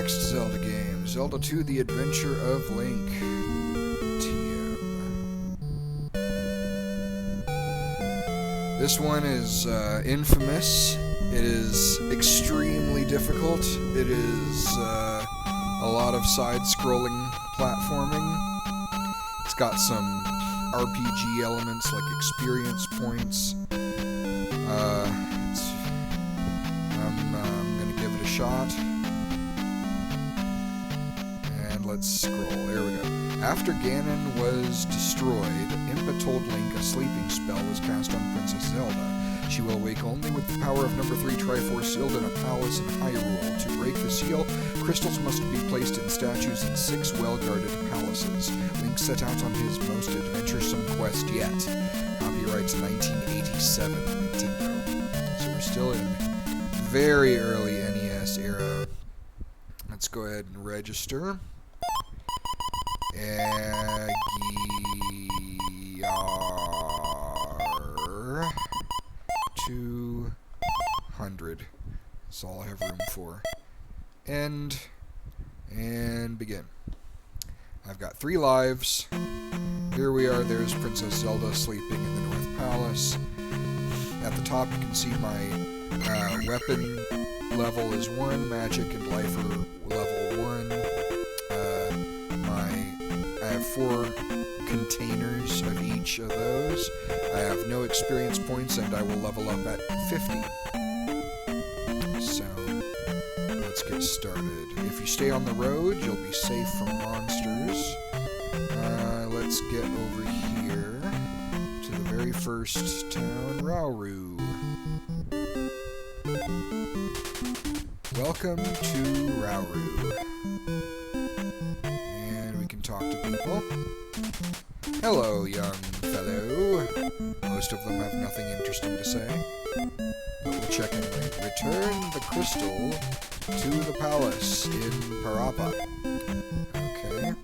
next Zelda game? Zelda II: The Adventure of Link. TM. This one is infamous. It is extremely difficult. It is a lot of side-scrolling platforming. It's got some RPG elements like experience points. I'm gonna give it a shot. And let's scroll. There we go. After Ganon was destroyed, Impa told Link a sleeping spell was cast on Princess Zelda. She will awake only with the power of number 3 Triforce sealed in a palace in Hyrule. To break the seal, crystals must be placed in statues in 6 well-guarded palaces. Link set out on his most adventuresome quest yet. Copyright's 1987 Nintendo. So we're still in very early NES era. Let's go ahead and register. Agiar2000. That's all I have room for. End. And begin. I've got 3 lives. Here we are. There's Princess Zelda sleeping in the North Palace. At the top you can see my weapon level is 1, magic and life are level 1. I have 4 containers of each of those. I have no experience points and I will level up at 50. So, let's get started. If you stay on the road, you'll be safe from monsters. Let's get over here to the very first town, Rauru. Welcome to Rauru. And we can talk to people. Hello, young fellow. Most of them have nothing interesting to say. But we'll check anyway. Return the crystal to the palace in Parapa. Okay.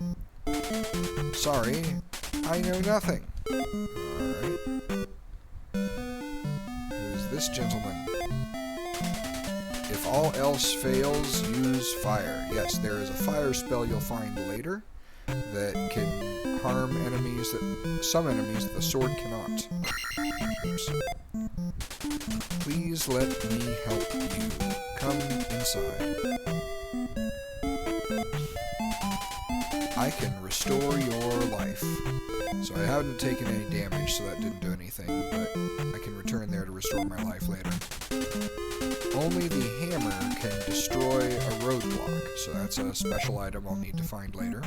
Sorry, I know nothing. Alright. Who's this gentleman? If all else fails, use fire. Yes, there is a fire spell you'll find later that can harm enemies some enemies that the sword cannot. Oops. Please let me help you. Come inside. I can restore your life. So I haven't taken any damage, so that didn't do anything, but I can return there to restore my life later. Only the hammer can destroy a roadblock, so that's a special item I'll need to find later.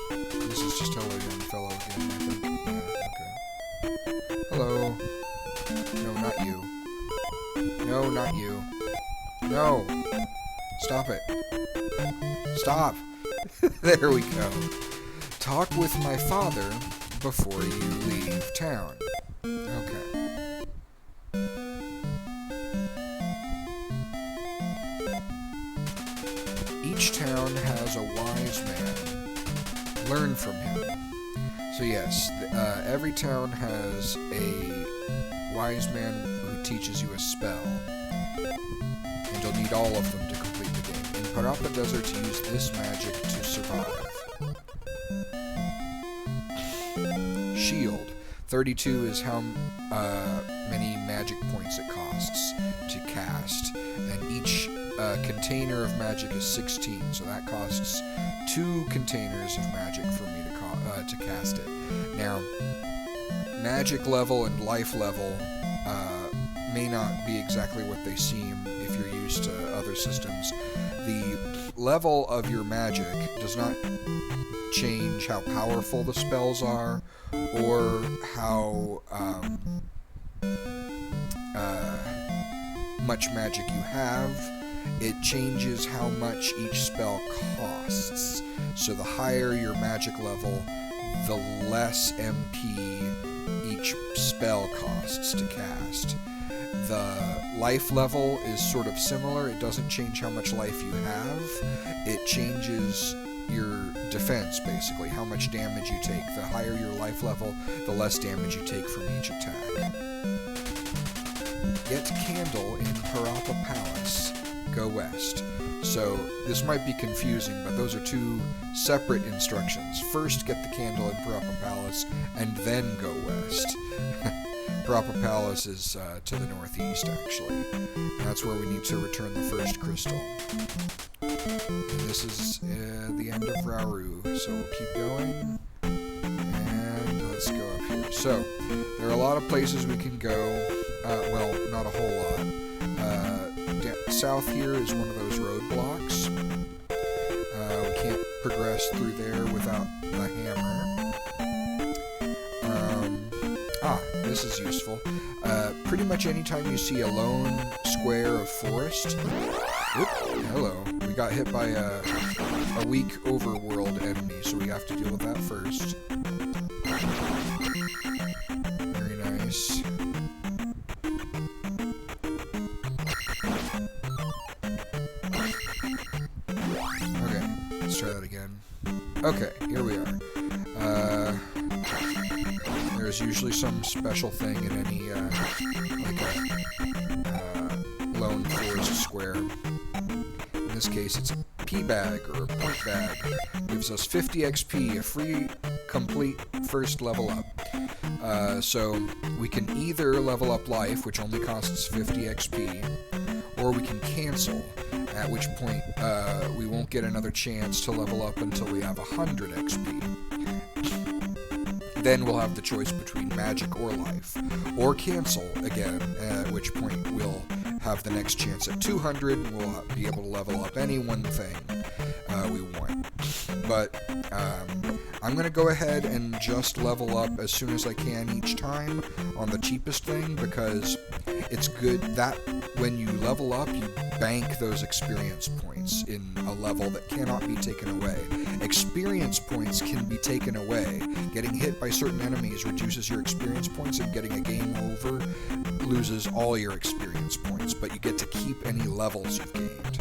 This is just hello young fellow again, I think. Yeah, okay. Hello. No, not you. No, not you. No! Stop it. Stop! There we go. Talk with my father before you leave town. Okay. Each town has a wise man. Learn from him. So yes, every town has a wise man who teaches you a spell. And you'll need all of them to complete the game. In Parapa Desert, use this magic to survive. Shield. 32 is how many magic points it costs to cast. And each container of magic is 16, so that costs 2 containers of magic for me to cast it. Now, magic level and life level may not be exactly what they seem if you're used to other systems. The level of your magic does not change how powerful the spells are or how much magic you have. It changes how much each spell costs. So the higher your magic level, the less MP each spell costs to cast. The life level is sort of similar. It doesn't change how much life you have. It changes your defense, basically, how much damage you take. The higher your life level, the less damage you take from each attack. Get Candle in Parapa Palace. go west. So this might be confusing, but those are two separate instructions. First, get the candle in Parapa Palace, and then go west. Parapa Palace is to the northeast, actually. That's where we need to return the first crystal. And this is the end of Rauru, so we'll keep going. And let's go up here. So, there are a lot of places we can go. Well, not a whole lot. South here is one of those roadblocks. We can't progress through there without the hammer. This is useful. Pretty much anytime you see a lone square of forest... Oop, hello. We got hit by a weak overworld enemy, so we have to deal with that first. Very nice. Okay, let's try that again. Okay, here we are. There's usually some special thing in any, like a lone forest square. In this case, it's a P-bag, or a point bag. Gives us 50 XP, a free, complete first level up. So, we can either level up life, which only costs 50 XP, or we can cancel, at which point we won't get another chance to level up until we have 100 XP. Then we'll have the choice between magic or life, or cancel again, at which point we'll have the next chance at 200, and we'll be able to level up any one thing we want. But I'm going to go ahead and just level up as soon as I can each time on the cheapest thing, because it's good that when you level up, you bank those experience points in a level that cannot be taken away. Experience points can be taken away. Getting hit by certain enemies reduces your experience points, and getting a game over loses all your experience points, but you get to keep any levels you've gained.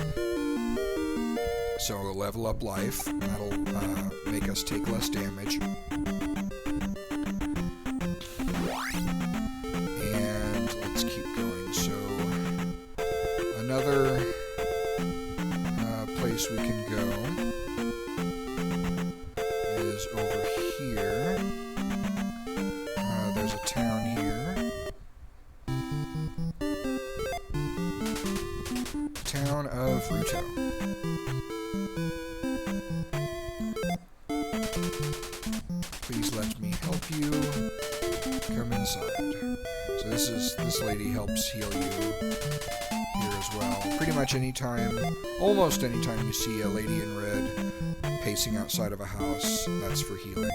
So we'll level up life, that'll make us take less damage. And let's keep going. So another place we can go is over here. There's a town here. Town of Ruto. Please let me help you. Come inside. So this lady helps heal you here as well. Pretty much anytime, almost anytime you see a lady in red pacing outside of a house, that's for healing.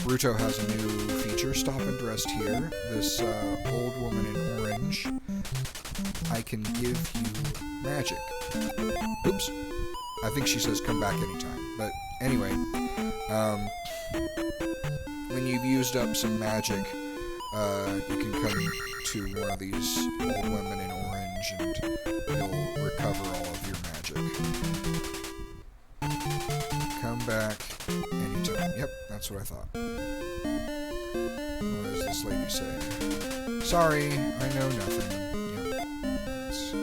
Ruto has a new feature, Stop and Rest here. This old woman in orange, I can give you magic. Oops. I think she says come back anytime. But anyway, when you've used up some magic, you can come to one of these old women in orange and you'll recover all of your magic. Come back anytime. Yep, that's what I thought. What does this lady say? Sorry, I know nothing. Yep, that's to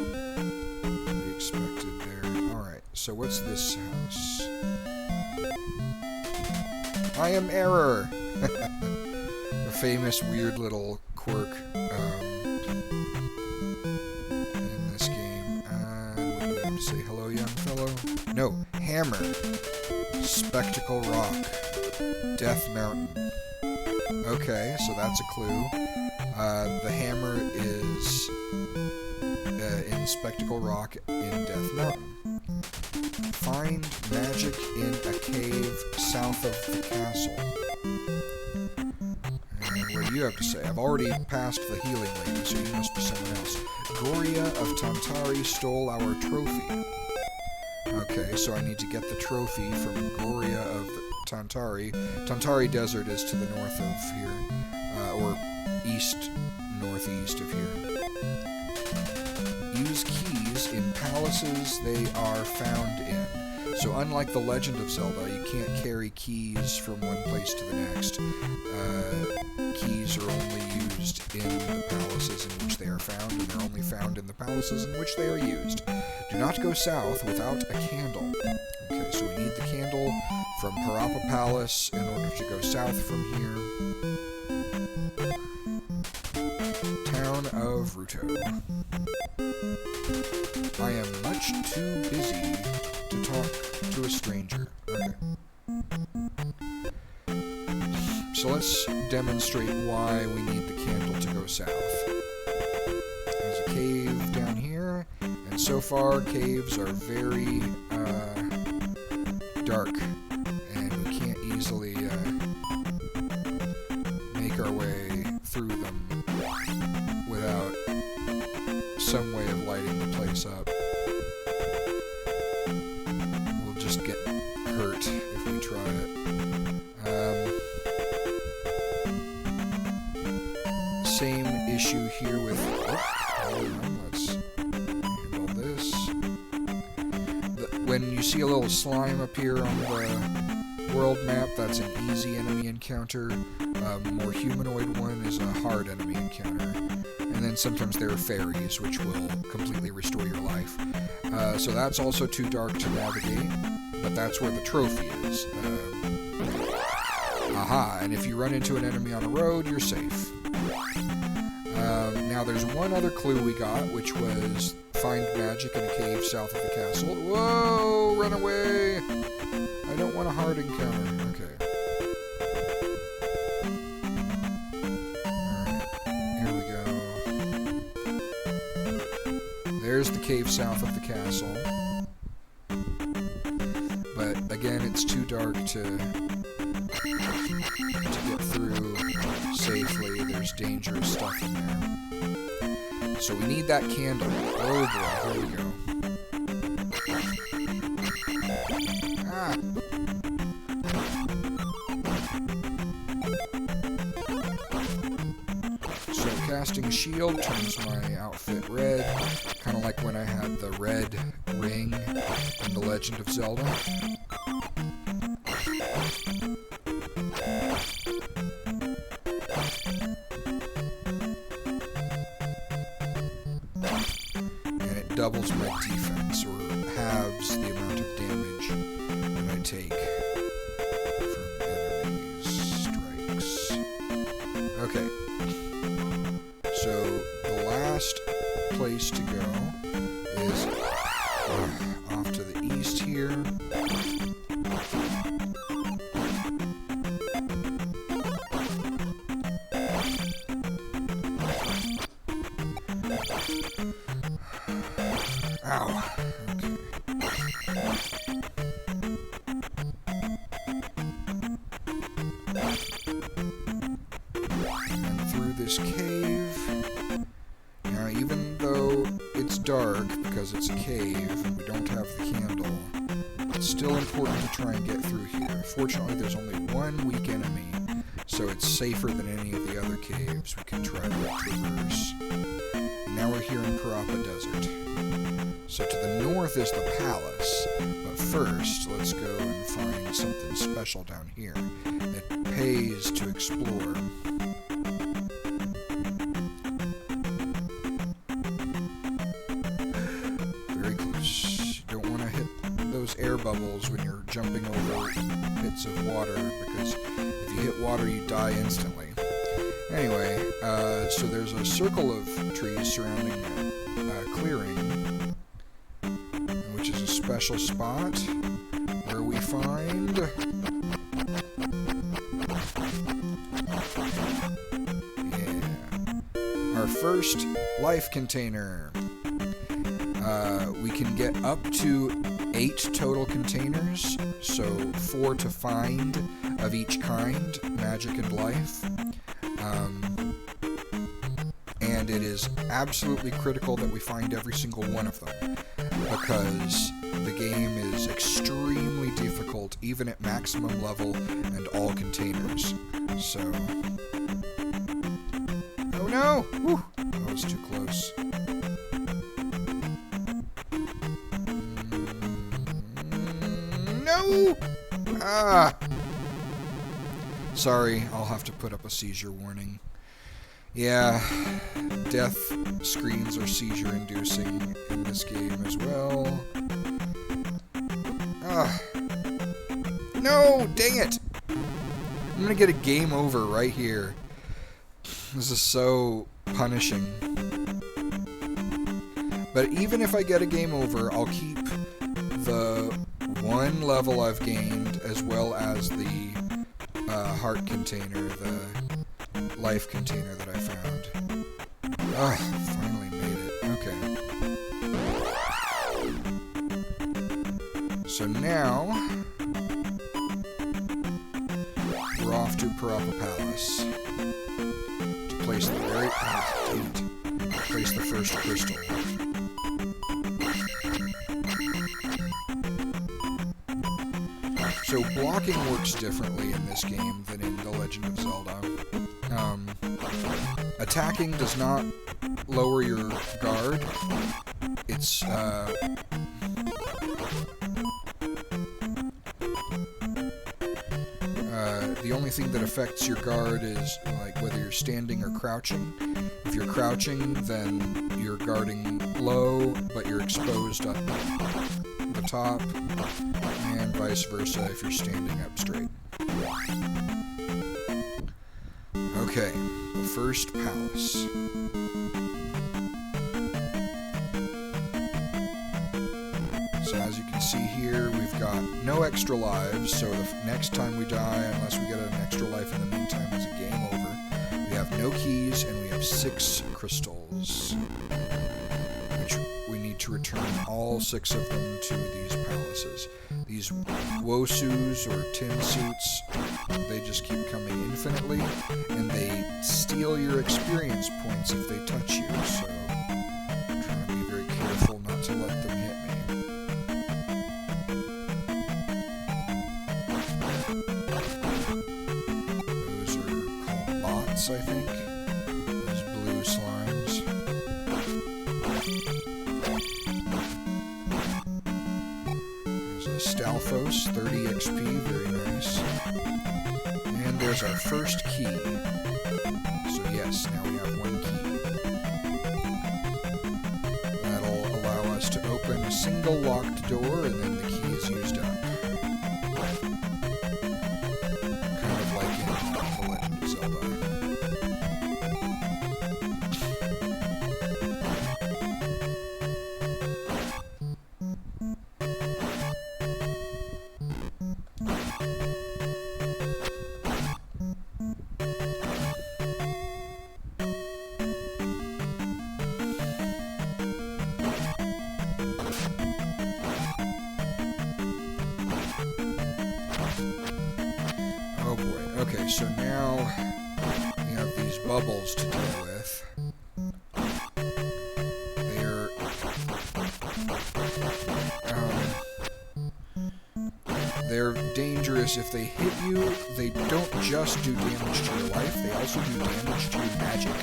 be expected there. Alright, so what's this house? I am Error! A famous weird little quirk in this game. What do you have to say? Hello, young fellow? No, Hammer. Spectacle Rock. Death Mountain. Okay, so that's a clue. The hammer is in Spectacle Rock in Death Mountain. Find magic in a cave south of the castle. And what do you have to say? I've already passed the healing lady, so you must be someone else. Goria of Tantari stole our trophy. Okay, so I need to get the trophy from Goria of Tantari. Tantari Desert is to the north of here, or east-northeast of here. Use keys in palaces they are found in. So unlike The Legend of Zelda, you can't carry keys from one place to the next. Keys are only used in the palaces in which they are found, and they're only found in the palaces in which they are used. Do not go south without a candle. Okay, so we need the candle from Parapa Palace in order to go south from here. Town of Ruto. I am much too busy to talk to a stranger. Okay. So let's demonstrate why we need the candle to go south. There's a cave down here, and so far caves are very dark, and we can't easily make our way through them without some way of lighting the place up. We'll just get hurt if we try it. Same issue here with... let's handle this. When you see a little slime appear on the world map, that's an easy enemy encounter. More humanoid one is a hard enemy encounter. And then sometimes there are fairies, which will completely restore your life. So that's also too dark to navigate, but that's where the trophy is. Aha, and if you run into an enemy on a road, you're safe. Now there's one other clue we got, which was find magic in a cave south of the castle. Whoa, run away! I don't want a hard encounter. Okay. There's the cave south of the castle. But again, it's too dark to get through safely. There's dangerous stuff in there. So we need that candle. Oh boy, here we go. Ah! So casting shield turns my outfit red. Kind of like when I had the red ring in The Legend of Zelda. And it doubles my defense, or halves the amount of damage that I take from enemy strikes. Okay. So the last place to go is off to the east here. Ow. Okay. And through this cave. Now, even though it's dark, because it's a cave, and we don't have the candle, it's still important to try and get through here. Fortunately, there's only one weak enemy, so it's safer than any of the other caves we can try to traverse. And now we're here in Parapa Desert. So to the north is the palace, but first, let's go and find something special down here. It pays to explore. Air bubbles when you're jumping over pits of water, because if you hit water you die instantly. Anyway, so there's a circle of trees surrounding a clearing, which is a special spot where we find our first life container. We can get up to 8 total containers, so 4 to find of each kind, magic and life. And it is absolutely critical that we find every single one of them, because the game is extremely difficult, even at maximum level and all containers. So... oh no! Whew. That was too close. No! Ah! Sorry, I'll have to put up a seizure warning. Yeah, death screens are seizure-inducing in this game as well. Ah. No! Dang it! I'm gonna get a game over right here. This is so punishing. But even if I get a game over, I'll keep the one level I've gained as well as the heart container, the life container that I found. Ah, finally made it. Okay. So now we're off to Parapa Palace to place the place the first crystal. So blocking works differently in this game than in The Legend of Zelda. Attacking does not lower your guard. It's the only thing that affects your guard is like whether you're standing or crouching. If you're crouching, then you're guarding low, but you're exposed up the top, and vice versa if you're standing up straight. Okay, the first palace. So as you can see here, we've got no extra lives, so the next time we die, unless we get an extra life in the meantime, is a game over. We have no keys, and we have 6 crystals, which we need to return all 6 of them to these palaces. These wosus, or tin suits, they just keep coming infinitely, and they steal your experience points if they touch you, so I'm trying to be very careful not to let them hit me. Those are called bots, I think. Those blue slimes. Stalfos, 30 XP, very nice. And there's our first key. So yes, now we have 1 key. That'll allow us to open a single locked door, and then the key is used up. Kind of like in The Legend of Zelda. Oh boy. Okay, so now we have these bubbles to deal with. They're dangerous. If they hit you, they don't just do damage to your life, they also do damage to your magic.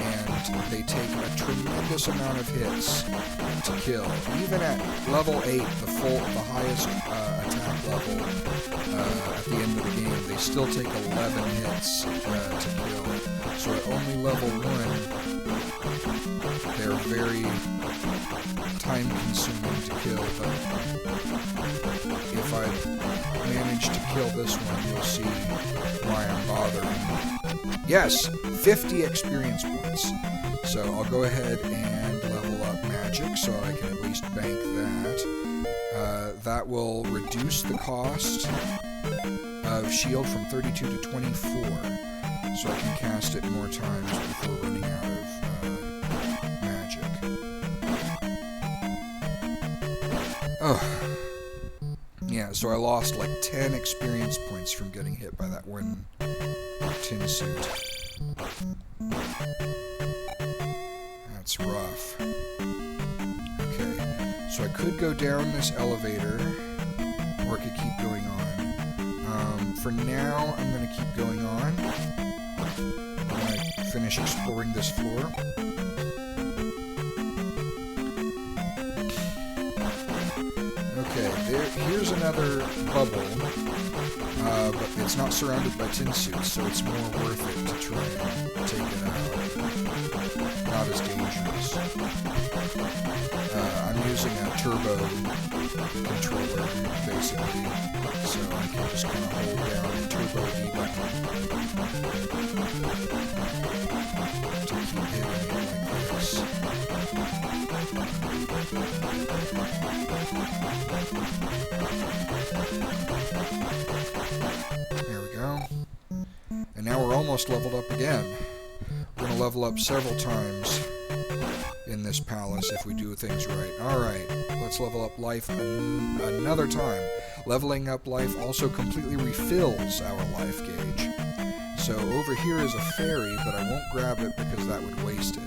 And they take a tremendous amount of hits to kill. Even at level 8, the highest attack level at the end of the game, they still take 11 hits to kill. So at only level 1, they're very time-consuming to kill, but if I manage to kill this one, you'll see why I'm bothering. Yes! 50 experience points. So I'll go ahead and level up magic, so I can at least bank that. That will reduce the cost of shield from 32 to 24, so I can cast it more times before running out of magic. Oh. Yeah, so I lost like 10 experience points from getting hit by that one tin suit. That's rough. Okay, so I could go down this elevator, or I could keep going on. For now, I'm going to keep going on. I'm going to finish exploring this floor. Okay, here's another bubble, but it's not surrounded by tin suits, so it's more worth it to try and take it out. Not as dangerous. I'm using a turbo controller, basically, so I can just kind of hold down the turbo D button to keep hitting it like this. There we go. And now we're almost leveled up again. We're going to level up several times in this palace if we do things right. Alright, let's level up life another time. Leveling up life also completely refills our life gauge. So over here is a fairy, but I won't grab it because that would waste it.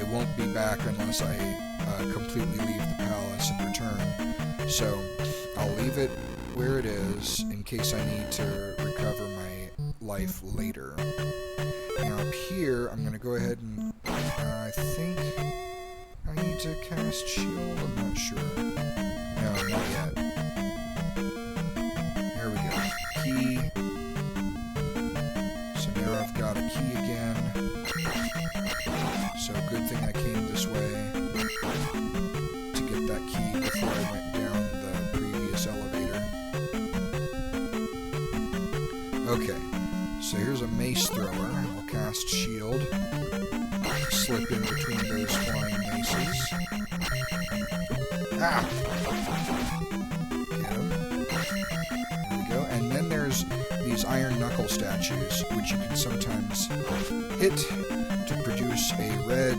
It won't be back unless I completely leave the palace and return. So I'll leave it where it is in case I need to recover my life later. Now up here, I'm going to go ahead and I think I need to cast shield. I'm not sure. No, not yet. There we go. Key. So now I've got a key again. So good thing I came this way to get that key before I went down the previous elevator. Okay, so here's a mace thrower. I'll cast shield. Slip in between those flying maces. Ah! Get him. There we go. And then there's these iron knuckle statues, which you can sometimes hit to produce a red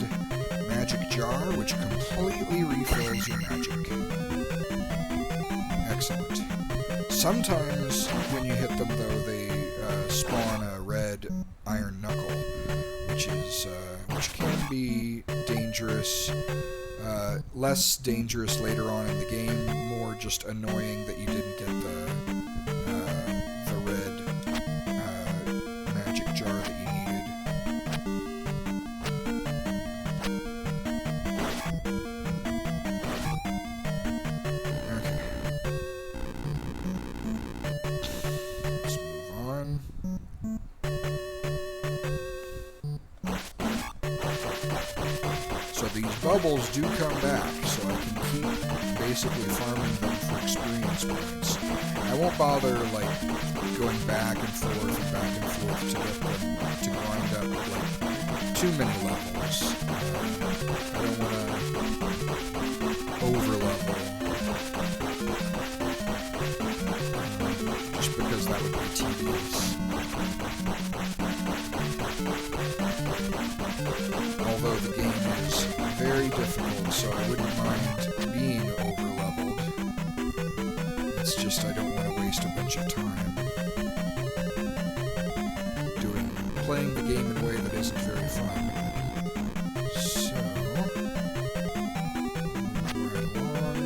magic jar, which completely refills your magic. Excellent. Sometimes when you hit them, though, they spawn a red iron knuckle, which can be dangerous. Less dangerous later on in the game, more just annoying that you didn't get the red magic jar that you needed. Okay. Let's move on. So these bubbles do come back, so I can keep basically farming them for experience points. I won't bother like going back and forth to get them to grind up like too many levels. I don't want to over level just because that would be tedious. Although the game is very difficult, so I wouldn't mind being over-leveled. It's just I don't want to waste a bunch of time playing the game in a way that isn't very fun. So, right along.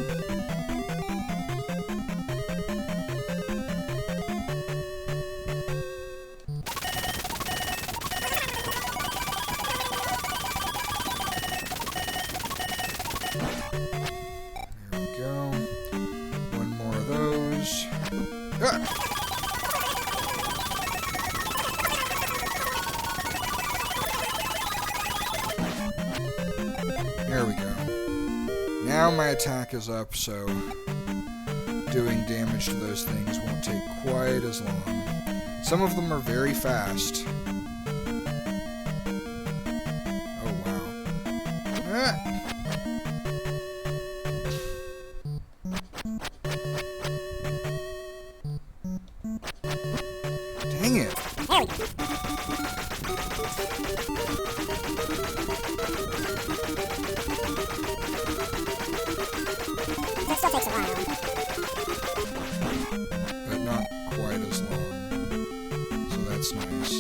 There we go. One more of those. Ah! There we go. Now my attack is up, so doing damage to those things won't take quite as long. Some of them are very fast. Oh, wow. Ah! Dang it! It still takes a while. But not quite as long. So that's nice.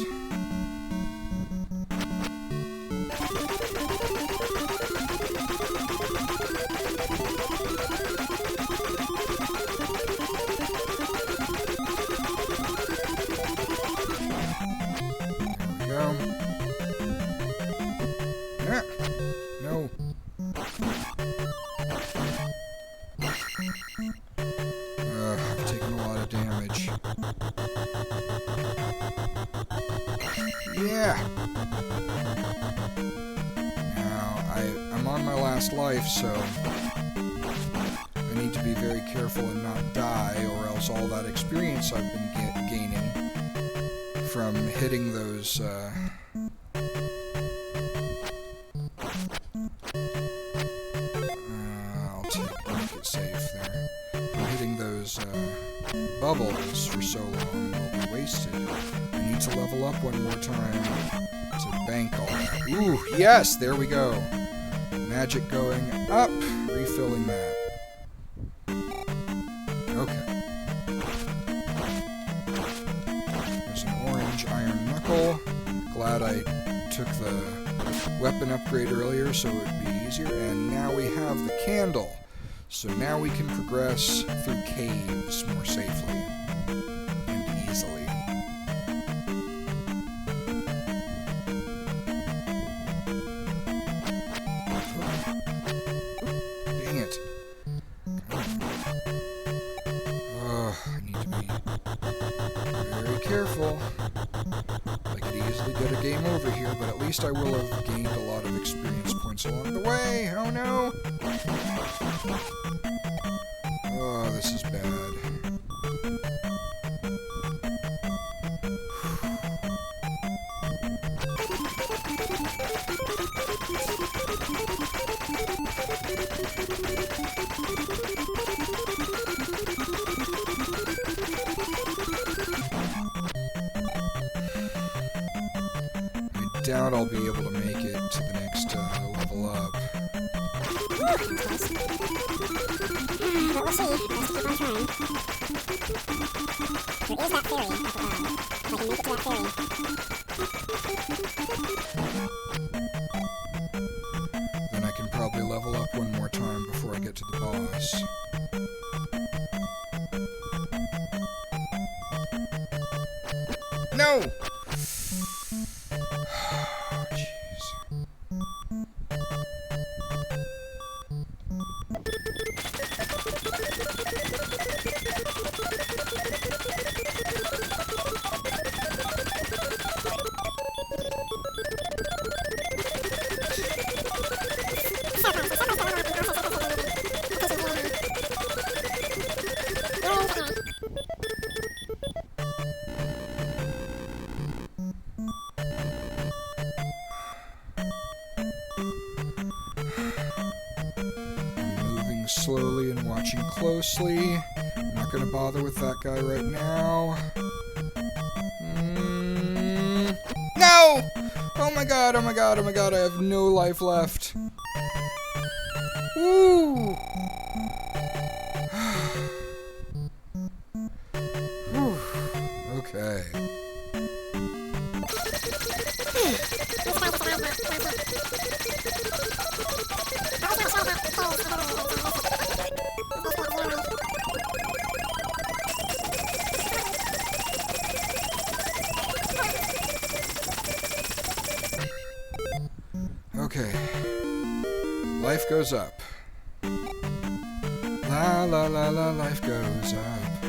Yeah. Now, I'm on my last life, so I need to be very careful and not die, or else all that experience I've been gaining from hitting those, I'll make it safe there. From hitting those, bubbles for so long will be wasted. I need to level up one more time to bank all that. Ooh, yes, there we go. Magic going up, refilling that. Okay. There's an orange iron knuckle. Glad I took the weapon upgrade earlier so it would be easier. And now we have the candle. So now we can progress through caves more safely and easily. Dang it. Oh, I need to be very careful. I could easily get a game over here, but at least I will have gained a lot of experience points along the way. Oh no! Oh, this is bad. I doubt I'll be able to make it to the next level up. But we'll see. Let's keep on trying. There is that fairy up above. If I can make it to that fairy. Then I can probably level up one more time before I get to the boss. No! Jeez. Slowly and watching closely. I'm not going to bother with that guy right now. No! Oh my god, oh my god, oh my god, I have no life left. Woo! Okay. Okay. Life goes up. La la la la, life goes up.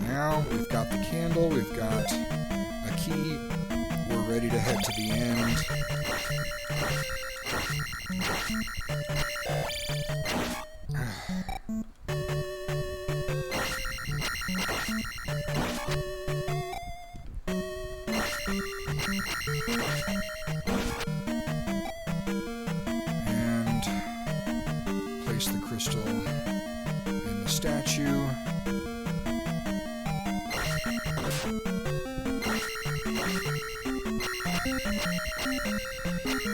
Now we've got the candle, we've got a key. We're ready to head to the end. And place the crystal in the statue.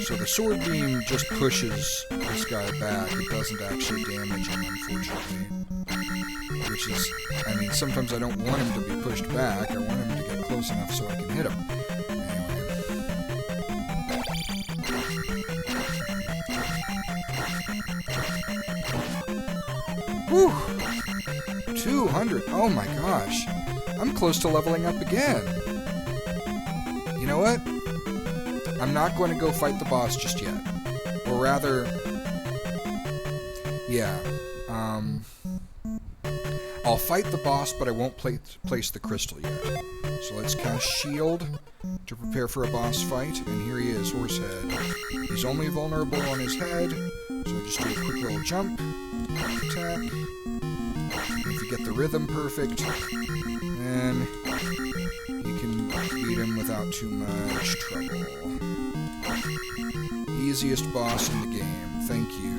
So the sword beam just pushes this guy back. It doesn't actually damage him, unfortunately. Which is, I mean, sometimes I don't want him to be pushed back. I want him to get close enough so I can hit him. Whew! 200! Oh my gosh! I'm close to leveling up again! You know what? I'm not going to go fight the boss just yet. Or rather... Yeah. I'll fight the boss, but I won't place the crystal yet. So let's cast Shield to prepare for a boss fight. And here he is, Horsehead. He's only vulnerable on his head, so just do a quick little jump, attack. And if you get the rhythm perfect, then you can beat him without too much trouble. Easiest boss in the game. Thank you.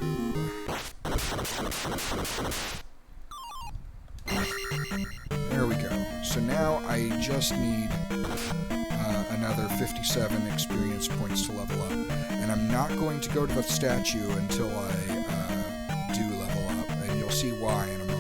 There we go. So now I just need another 57 experience points to level up. And I'm not going to go to the statue until I do level up. And you'll see why in a moment.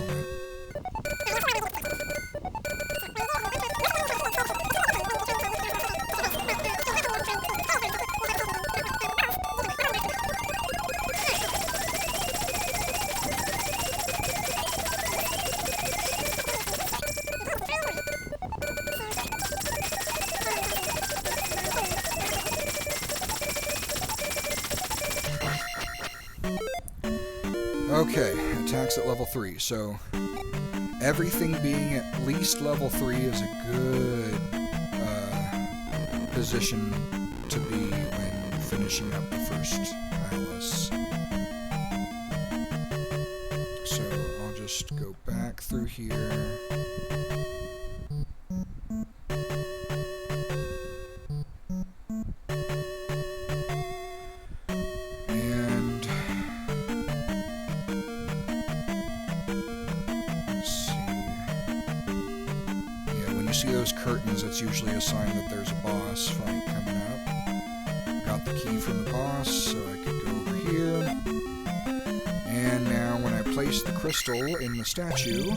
Okay, attacks at level 3, so everything being at least level 3 is a good position to be when finishing up the first palace. So I'll just go back through here. See those curtains, that's usually a sign that there's a boss fight coming up. Got the key from the boss, so I could go over here. And now when I place the crystal in the statue,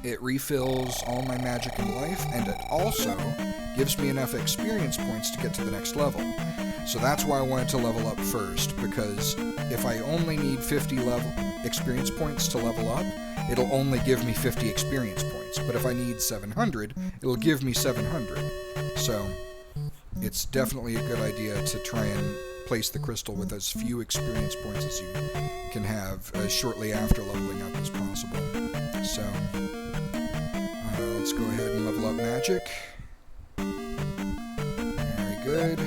it refills all my magic and life, and it also gives me enough experience points to get to the next level. So that's why I wanted to level up first, because if I only need 50 experience points to level up, it'll only give me 50 experience points. But if I need 700, it'll give me 700. So it's definitely a good idea to try and place the crystal with as few experience points as you can have as shortly after leveling up as possible. So let's go ahead and level up magic. Very good.